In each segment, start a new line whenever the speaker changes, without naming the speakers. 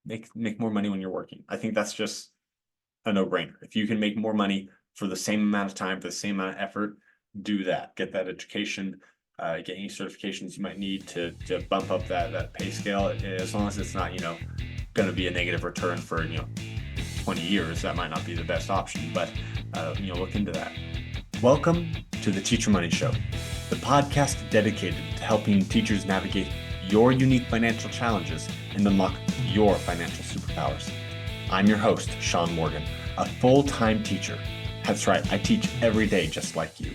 make more money when you're working. I think that's just a no-brainer. If you can make more money for the same amount of time, for the same amount of effort, do that. Get that education, get any certifications you might need to bump up that pay scale. As long as it's not, going to be a negative return for 20 years, that might not be the best option, but look into that. Welcome to the Teacher Money Show, the podcast dedicated to helping teachers navigate your unique financial challenges and unlock your financial superpowers. I'm your host, Shaun Morgan, a full-time teacher. That's right, I teach every day just like you,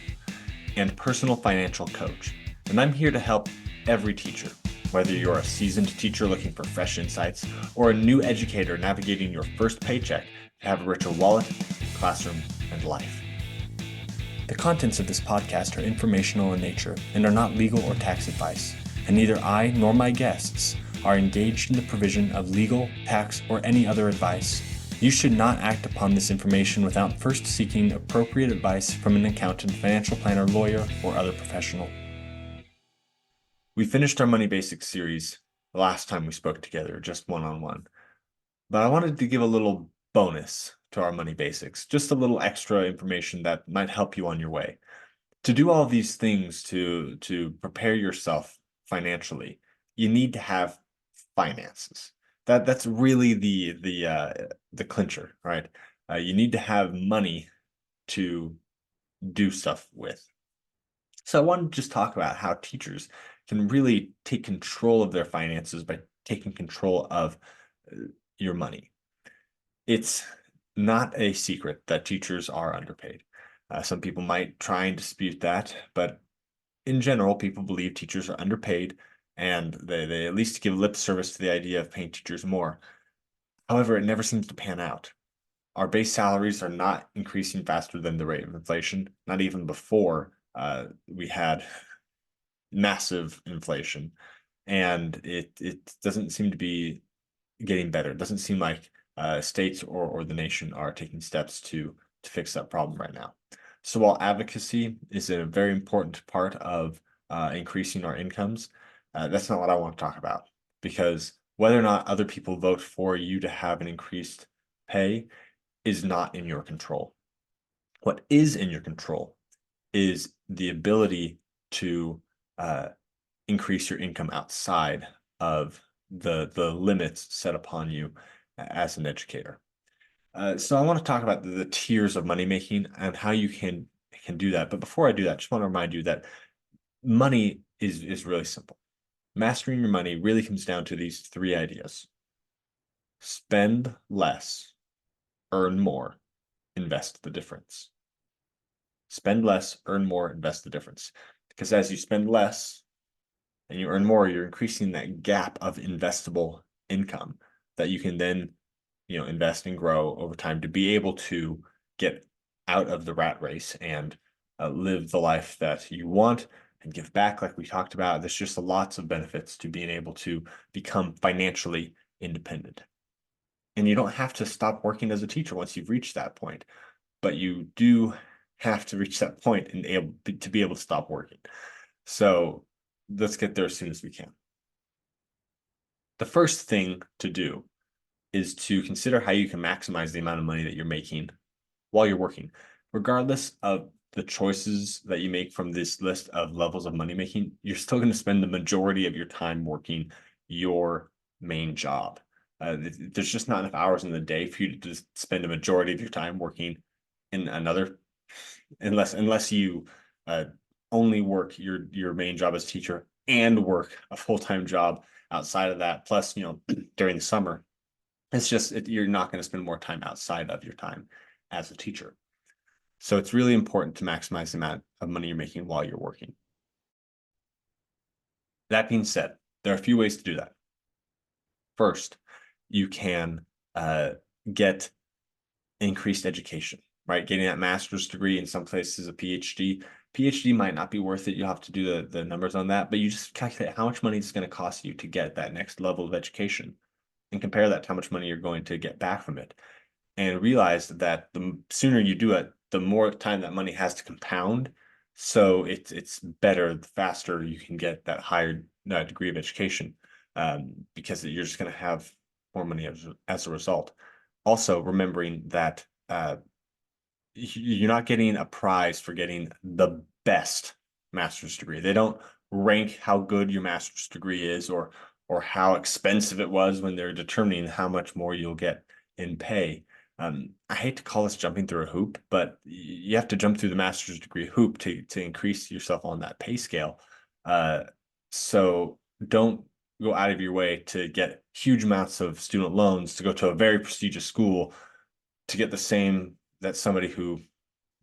and personal financial coach. And I'm here to help every teacher, whether you're a seasoned teacher looking for fresh insights or a new educator navigating your first paycheck to have a richer wallet, classroom, and life. The contents of this podcast are informational in nature and are not legal or tax advice, and neither I nor my guests are engaged in the provision of legal, tax, or any other advice. You should not act upon this information without first seeking appropriate advice from an accountant, financial planner, lawyer, or other professional. We finished our Money Basics series the last time we spoke together, just one-on-one. But I wanted to give a little bonus to our Money Basics, just a little extra information that might help you on your way. To do all of these things to prepare yourself financially, you need to have finances. That's really the clincher, right? You need to have money to do stuff with. So I wanted to just talk about how teachers can really take control of their finances by taking control of your money. It's not a secret that teachers are underpaid. Some people might try and dispute that, but in general, people believe teachers are underpaid, and they at least give lip service to the idea of paying teachers more. However, it never seems to pan out. Our base salaries are not increasing faster than the rate of inflation, not even before we had massive inflation. And it doesn't seem to be getting better. It doesn't seem like states or the nation are taking steps to fix that problem right now. So while advocacy is a very important part of increasing our incomes, that's not what I want to talk about, because whether or not other people vote for you to have an increased pay is not in your control. What is in your control is the ability to increase your income outside of the limits set upon you as an educator. So I want to talk about the tiers of money making and how you can do that. But before I do that, I just want to remind you that money is really simple. Mastering your money really comes down to these three ideas: spend less, earn more, invest the difference. Spend less, earn more, invest the difference. Because as you spend less and you earn more, you're increasing that gap of investable income that you can then invest and grow over time to be able to get out of the rat race and live the life that you want and give back, like we talked about. There's just lots of benefits to being able to become financially independent. And you don't have to stop working as a teacher once you've reached that point, but you do have to reach that point and to be able to stop working. So let's get there as soon as we can. The first thing to do is to consider how you can maximize the amount of money that you're making while you're working. Regardless of the choices that you make from this list of levels of money making, you're still going to spend the majority of your time working your main job. There's just not enough hours in the day for you to just spend a majority of your time working in another, unless you only work your main job as teacher and work a full-time job outside of that. Plus, during the summer, it's just you're not going to spend more time outside of your time as a teacher. So it's really important to maximize the amount of money you're making while you're working. That being said, there are a few ways to do that. First, you can get increased education, right? Getting that master's degree, in some places a PhD. PhD might not be worth it. You'll have to do the numbers on that, but you just calculate how much money it's going to cost you to get that next level of education and compare that to how much money you're going to get back from it. And realize that the sooner you do it, the more time that money has to compound. So it's better, the faster you can get that higher degree of education, because you're just going to have more money as a result. Also, remembering that you're not getting a prize for getting the best master's degree. They don't rank how good your master's degree is or how expensive it was when they're determining how much more you'll get in pay. I hate to call this jumping through a hoop, but you have to jump through the master's degree hoop to increase yourself on that pay scale. Uh, so don't go out of your way to get huge amounts of student loans to go to a very prestigious school to get the same that somebody who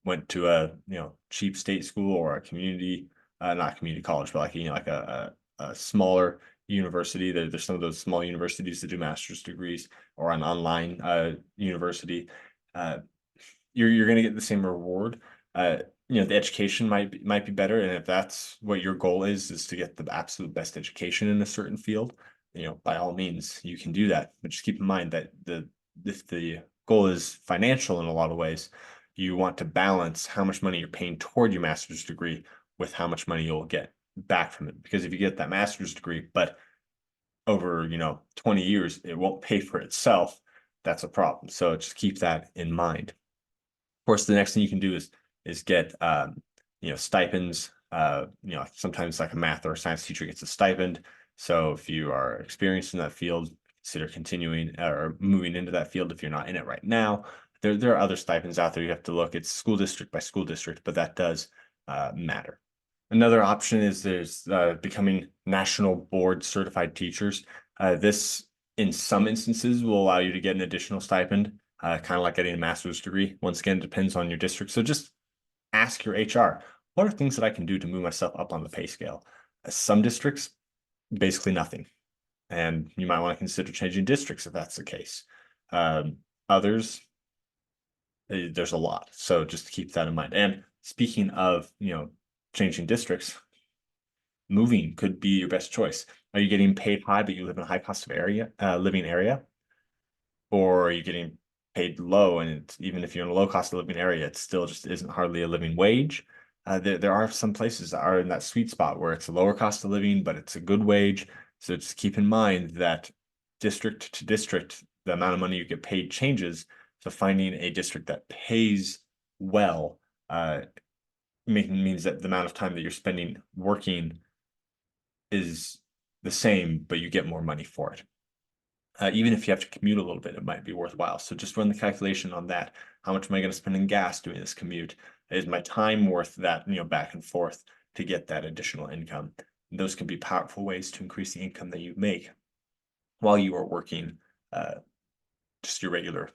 went to a cheap state school or a community, not community college, but like like a smaller university. There's some of those small universities that do master's degrees or an online university. Uh, you're going to get the same reward. The education might be better, and if that's what your goal is to get the absolute best education in a certain field, by all means you can do that. But just keep in mind that if the goal is financial in a lot of ways, you want to balance how much money you're paying toward your master's degree with how much money you'll get back from it. Because if you get that master's degree, but over 20 years it won't pay for itself, that's a problem. So just keep that in mind. Of course, the next thing you can do is get stipends. Sometimes like a math or a science teacher gets a stipend. So if you are experienced in that field, consider continuing or moving into that field if you're not in it right now. There are other stipends out there. You have to look. It's school district by school district, but that does matter. Another option is there's becoming national board certified teachers. This, in some instances, will allow you to get an additional stipend, kind of like getting a master's degree. Once again, it depends on your district. So just ask your HR, what are things that I can do to move myself up on the pay scale? Some districts, basically nothing. And you might want to consider changing districts if that's the case. Others, there's a lot. So just keep that in mind. And speaking of, changing districts, moving could be your best choice. Are you getting paid high, but you live in a high cost of living area? Or are you getting paid low, and even if you're in a low cost of living area, it still just isn't hardly a living wage? There are some places that are in that sweet spot where it's a lower cost of living, but it's a good wage. So just keep in mind that district to district, the amount of money you get paid changes. So finding a district that pays well means that the amount of time that you're spending working is the same, but you get more money for it. Even if you have to commute a little bit, it might be worthwhile. So just run the calculation on that. How much am I going to spend in gas doing this commute? Is my time worth that, back and forth to get that additional income? And those can be powerful ways to increase the income that you make while you are working just your regular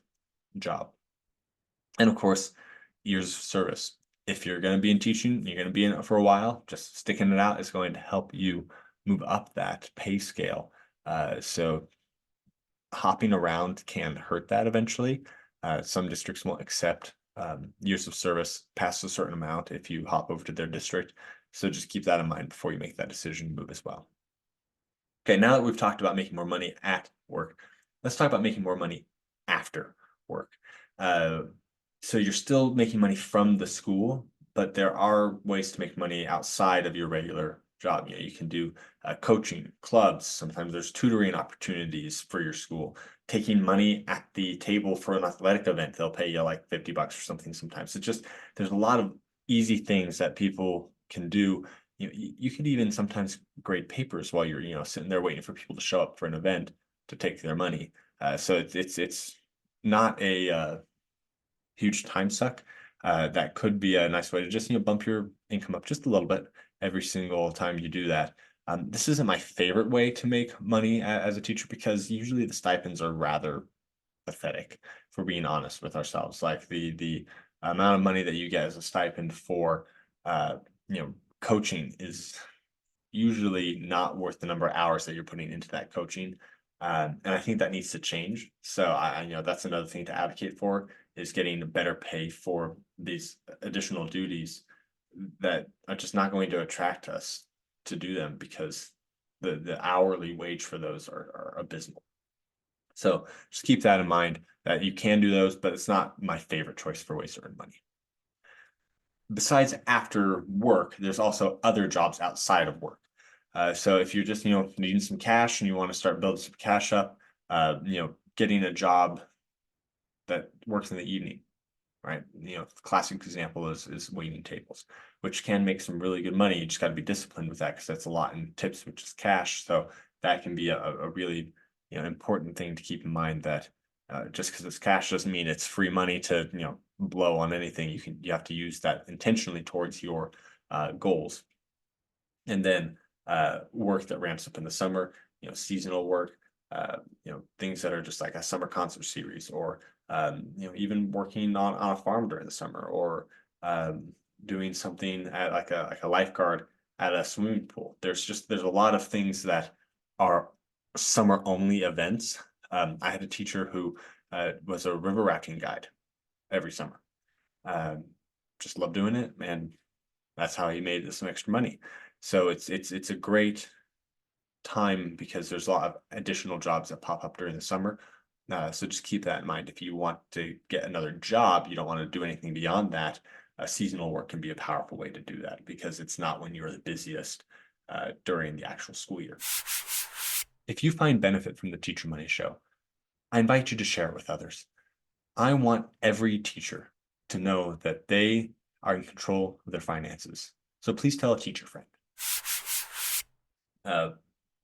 job. And of course, years of service. If you're going to be in teaching, you're going to be in it for a while, just sticking it out is going to help you move up that pay scale. So hopping around can hurt that eventually. Some districts won't accept years of service past a certain amount if you hop over to their district. So just keep that in mind before you make that decision move as well. Okay, now that we've talked about making more money at work, let's talk about making more money after work. So you're still making money from the school, but there are ways to make money outside of your regular job. You can do coaching, clubs. Sometimes there's tutoring opportunities for your school. Taking money at the table for an athletic event, they'll pay you like $50 or something sometimes. It's just, there's a lot of easy things that people can do. You could even sometimes grade papers while you're, sitting there waiting for people to show up for an event to take their money. So it's not a huge time suck. That could be a nice way to just, bump your income up just a little bit every single time you do that. This isn't my favorite way to make money as a teacher because usually the stipends are rather pathetic, if we're being honest with ourselves. Like the amount of money that you get as a stipend for, coaching is usually not worth the number of hours that you're putting into that coaching. And I think that needs to change. So that's another thing to advocate for is getting better pay for these additional duties that are just not going to attract us to do them because the hourly wage for those are abysmal. So just keep that in mind that you can do those, but it's not my favorite choice for ways to earn money. Besides after work, there's also other jobs outside of work. So if you're just, needing some cash and you want to start building some cash up, Getting a job that works in the evening, right? The classic example is waiting tables, which can make some really good money. You just got to be disciplined with that because that's a lot in tips, which is cash. So that can be a really important thing to keep in mind, that just because it's cash doesn't mean it's free money to blow on anything. You have to use that intentionally towards your goals. And then work that ramps up in the summer, seasonal work, things that are just like a summer concert series, or even working on a farm during the summer, or doing something at like a lifeguard at a swimming pool. There's a lot of things that are summer only events. I had a teacher who was a river rafting guide every summer. Um, just loved doing it, and that's how he made some extra money. So it's a great time because there's a lot of additional jobs that pop up during the summer. So just keep that in mind. If you want to get another job, you don't want to do anything beyond that. Seasonal work can be a powerful way to do that because it's not when you're the busiest during the actual school year. If you find benefit from the Teacher Money Show, I invite you to share it with others. I want every teacher to know that they are in control of their finances. So please tell a teacher friend.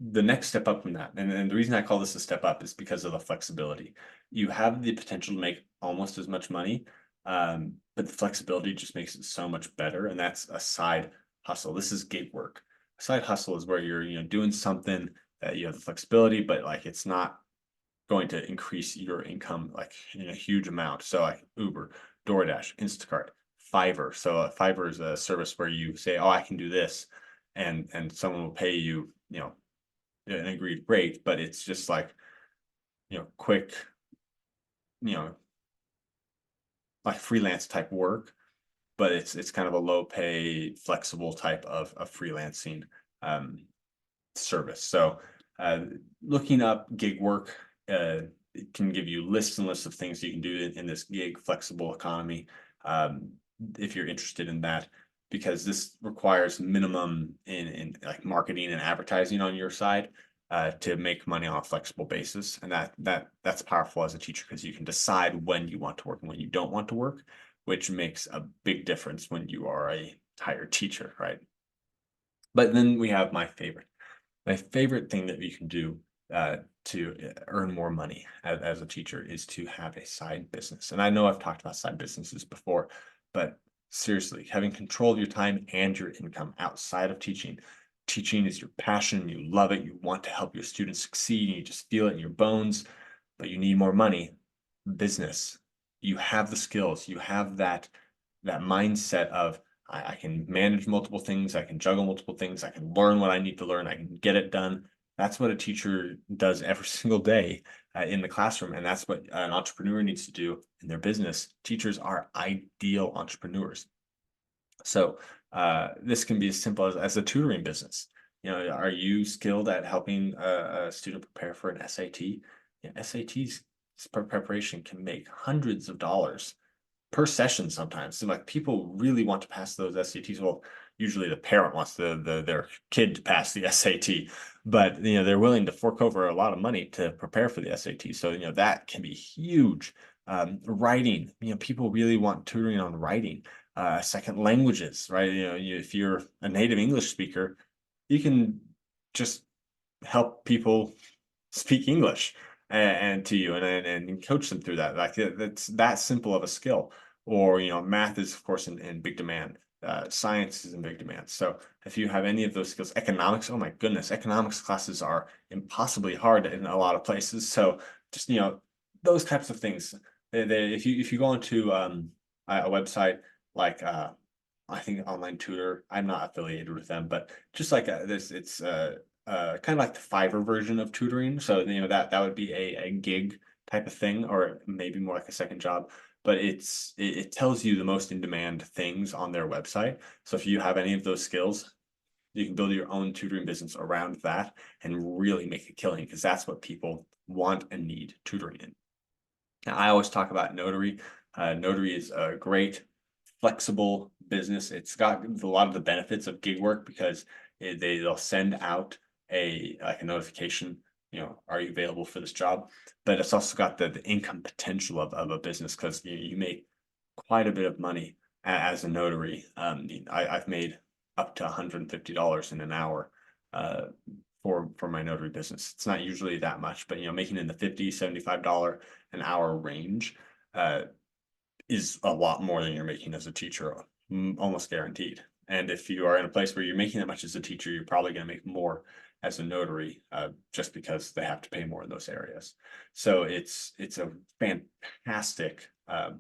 The next step up from that, and the reason I call this a step up is because of the flexibility. You have the potential to make almost as much money, but the flexibility just makes it so much better. And that's a side hustle. This is gig work. A side hustle is where you're doing something that you have the flexibility, but like it's not going to increase your income like in a huge amount. So like Uber, DoorDash, Instacart, Fiverr. So Fiverr is a service where you say, "Oh, I can do this," and someone will pay you, an agreed rate, but it's just like, quick, you know, like freelance type work, but it's kind of a low pay, flexible type of freelancing um, service. So uh, looking up gig work, it can give you lists and lists of things you can do in this gig flexible economy. Um, if you're interested in that, because this requires minimum in like marketing and advertising on your side to make money on a flexible basis, and that's powerful as a teacher because you can decide when you want to work and when you don't want to work, which makes a big difference when you are a hired teacher, right? But then we have my favorite. My favorite thing that you can do to earn more money as a teacher is to have a side business. And I know I've talked about side businesses before, but seriously, having control of your time and your income outside of teaching. Teaching is your passion, you love it, you want to help your students succeed, and you just feel it in your bones, but you need more money. Business. You have the skills, you have that mindset of I can manage multiple things, I can juggle multiple things, I can learn what I need to learn, I can get it done. That's what a teacher does every single day in the classroom. And that's what an entrepreneur needs to do in their business. Teachers are ideal entrepreneurs. So this can be as simple as a tutoring business. Are you skilled at helping a student prepare for an SAT? SATs preparation can make hundreds of dollars per session sometimes. So like people really want to pass those SATs. Well, usually the parent wants their kid to pass the SAT, but they're willing to fork over a lot of money to prepare for the SAT. So that can be huge. Writing, people really want tutoring on writing. Second languages, right? If you're a native English speaker, you can just help people speak English and to you and coach them through that. Like that's that simple of a skill. Or math is of course in big demand. Science is in big demand. So if you have any of those skills, economics, oh my goodness, economics classes are impossibly hard in a lot of places. So just those types of things. If you go into a website like I think Online Tutor, I'm not affiliated with them, but just like this, it's kind of like the Fiverr version of tutoring. So that would be a gig type of thing, or maybe more like a second job. But it tells you the most in demand things on their website. So if you have any of those skills, you can build your own tutoring business around that and really make a killing because that's what people want and need tutoring in. Now, I always talk about Notary. Notary is a great, flexible business. It's got a lot of the benefits of gig work because they'll send out a notification, are you available for this job? But it's also got the income potential of a business, because you make quite a bit of money as a notary. I've made up to $150 in an hour uh, for my notary business. It's not usually that much, but making in the $50, $75 an hour range uh, is a lot more than you're making as a teacher, almost guaranteed. And if you are in a place where you're making that much as a teacher, you're probably going to make more as a notary, just because they have to pay more in those areas. So it's a fantastic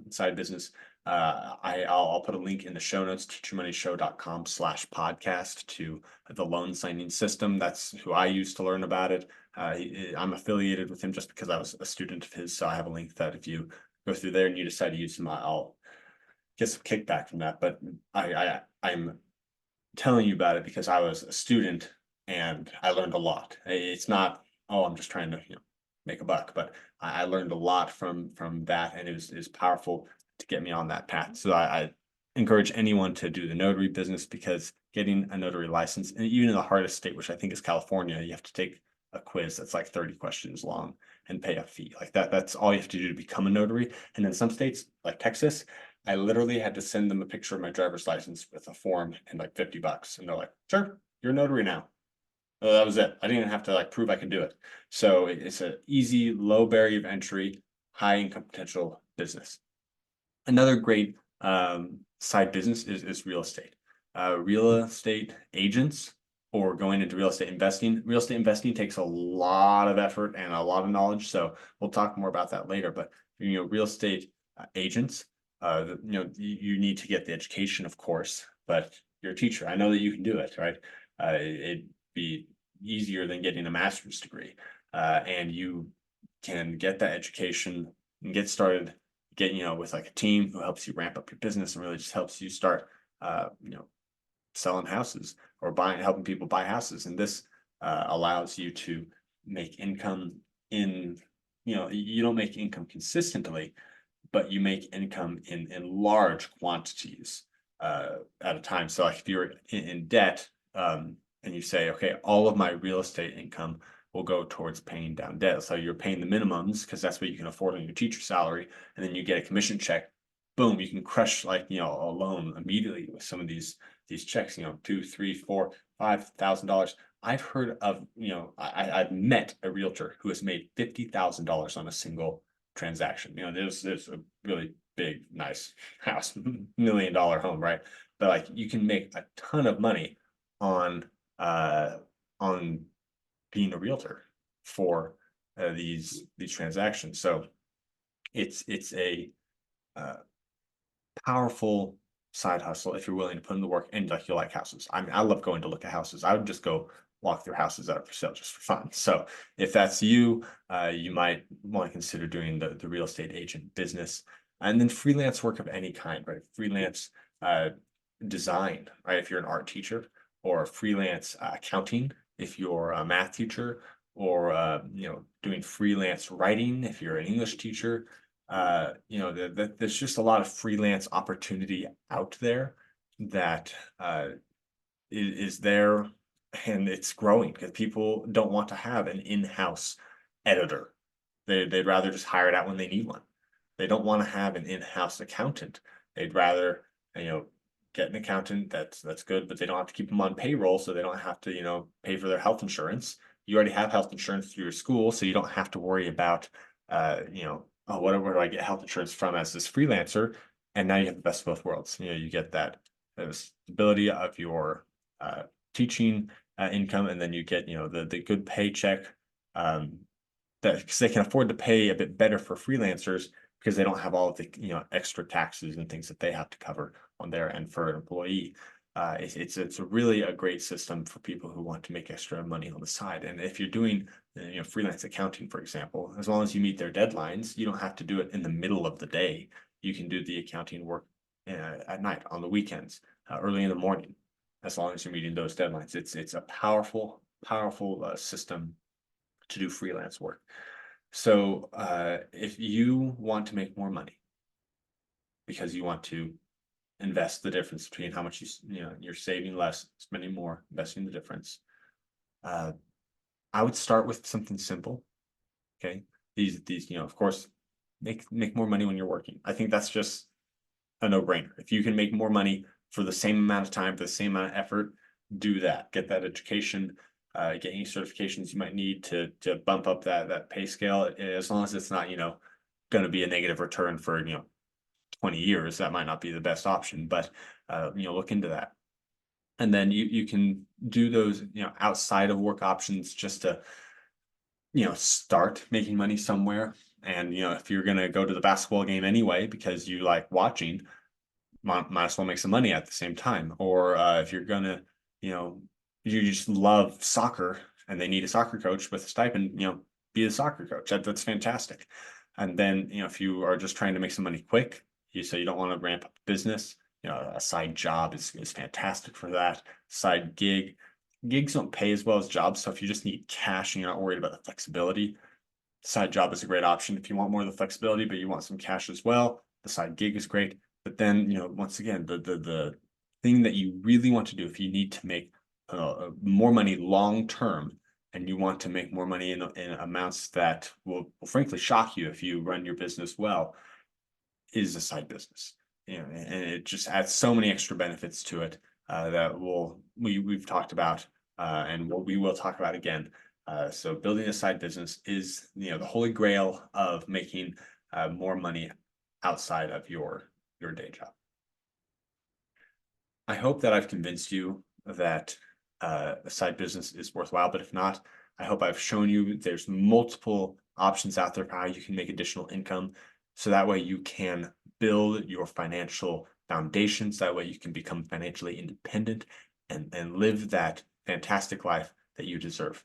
side business. I'll put a link in the show notes, teachermoneyshow.com/podcast, to the loan signing system. That's who I used to learn about it. I'm affiliated with him just because I was a student of his. So I have a link that if you go through there and you decide to use them, I'll get some kickback from that. But I'm telling you about it because I was a student and I learned a lot. It's not, oh, I'm just trying to, make a buck, but I learned a lot from that, and it was powerful to get me on that path. So I encourage anyone to do the notary business, because getting a notary license, and even in the hardest state, which I think is California, you have to take a quiz that's like 30 questions long and pay a fee. Like that's all you have to do to become a notary. And in some states like Texas, I literally had to send them a picture of my driver's license with a form and like $50. And they're like, sure, you're a notary now. Oh, that was it. I didn't even have to like prove I could do it. So it's an easy, low barrier of entry, high income potential business. Another great side business is real estate. Real estate agents, or going into real estate investing. Real estate investing takes a lot of effort and a lot of knowledge. So we'll talk more about that later. But real estate agents, you need to get the education, of course, but you're a teacher. I know that you can do it, right? It'd be easier than getting a master's degree, and you can get that education and get started, with like a team who helps you ramp up your business and really just helps you start, selling houses or helping people buy houses. And this allows you to make income you don't make income consistently, but you make income in large quantities at a time. So like if you're in debt, and you say, okay, all of my real estate income will go towards paying down debt. So you're paying the minimums because that's what you can afford on your teacher salary, and then you get a commission check. Boom, you can crush like a loan immediately with some of these checks. Two, three, four, $5,000. I've heard of I've met a realtor who has made $50,000 on a single transaction. There's a really big, nice house, $1 million home, right? But like you can make a ton of money on uh on being a realtor for these transactions. So it's a uh, powerful side hustle if you're willing to put in the work and like you like houses. I mean, I love going to look at houses. I would just go walk through houses that are for sale just for fun. So if that's you, you might want to consider doing the real estate agent business. And then freelance work of any kind, right? Freelance design, right? If you're an art teacher, or freelance accounting if you're a math teacher, or doing freelance writing if you're an English teacher. There's just a lot of freelance opportunity out there that is there, and it's growing because people don't want to have an in-house editor. They'd rather just hire it out when they need one. They don't want to have an in-house accountant. They'd rather, get an accountant that's good, but they don't have to keep them on payroll, so they don't have to, pay for their health insurance. You already have health insurance through your school, so you don't have to worry about, oh, where do I get health insurance from as this freelancer? And now you have the best of both worlds. You get that stability of your uh, teaching income, and then you get, the good paycheck, that because they can afford to pay a bit better for freelancers because they don't have all of the extra taxes and things that they have to cover on their end for an employee. It's a really a great system for people who want to make extra money on the side. And if you're doing freelance accounting, for example, as long as you meet their deadlines, you don't have to do it in the middle of the day. You can do the accounting work at night, on the weekends, early in the morning, as long as you're meeting those deadlines. It's a powerful system to do freelance work. So if you want to make more money because you want to invest the difference between how much you're saving less, spending more, investing the difference, uh, I would start with something simple. Okay. These, of course, make more money when you're working. I think that's just a no-brainer. If you can make more money for the same amount of time, for the same amount of effort, do that. Get that education, get any certifications you might need to bump up that pay scale, as long as it's not, going to be a negative return for, 20 years. That might not be the best option, but look into that. And then you can do those, outside of work options just to, start making money somewhere. And, if you're going to go to the basketball game anyway, because you like watching, might as well make some money at the same time. Or if you're gonna, you just love soccer and they need a soccer coach with a stipend, be a soccer coach. That's fantastic. And then, if you are just trying to make some money quick, so you don't want to ramp up business, a side job is fantastic for that. Side gig. Gigs don't pay as well as jobs. So if you just need cash and you're not worried about the flexibility, side job is a great option. If you want more of the flexibility, but you want some cash as well, the side gig is great. But then, once again, the thing that you really want to do, if you need to make more money long term, and you want to make more money in amounts that will frankly shock you if you run your business well, is a side business. And it just adds so many extra benefits to it that we've talked about, and we will talk about again. So building a side business is, the holy grail of making more money outside of your day job. I hope that I've convinced you that a side business is worthwhile, but if not, I hope I've shown you there's multiple options out there for how you can make additional income. So that way you can build your financial foundations. That way you can become financially independent and live that fantastic life that you deserve.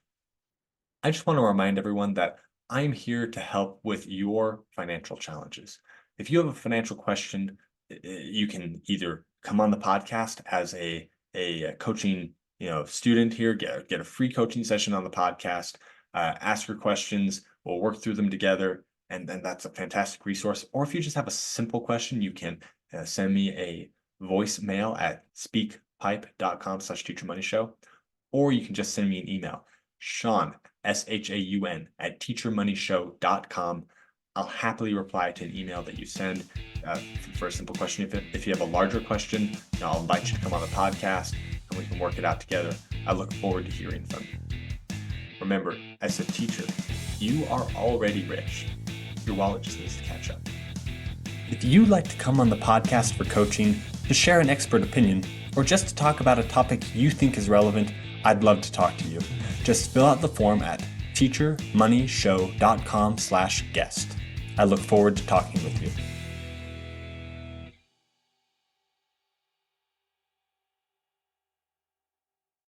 I just want to remind everyone that I'm here to help with your financial challenges. If you have a financial question, you can either come on the podcast as a coaching student here, get a free coaching session on the podcast, ask your questions, we'll work through them together, and that's a fantastic resource. Or if you just have a simple question, you can send me a voicemail at speakpipe.com/teachermoneyshow, or you can just send me an email, Shaun, SHAUN, @teachermoneyshow.com. I'll happily reply to an email that you send for a simple question. If you have a larger question, I'll invite you to come on the podcast and we can work it out together. I look forward to hearing from you. Remember, as a teacher, you are already rich. Your wallet just needs to catch up.
If you'd like to come on the podcast for coaching, to share an expert opinion, or just to talk about a topic you think is relevant, I'd love to talk to you. Just fill out the form at teachermoneyshow.com/guest. I look forward to talking with you.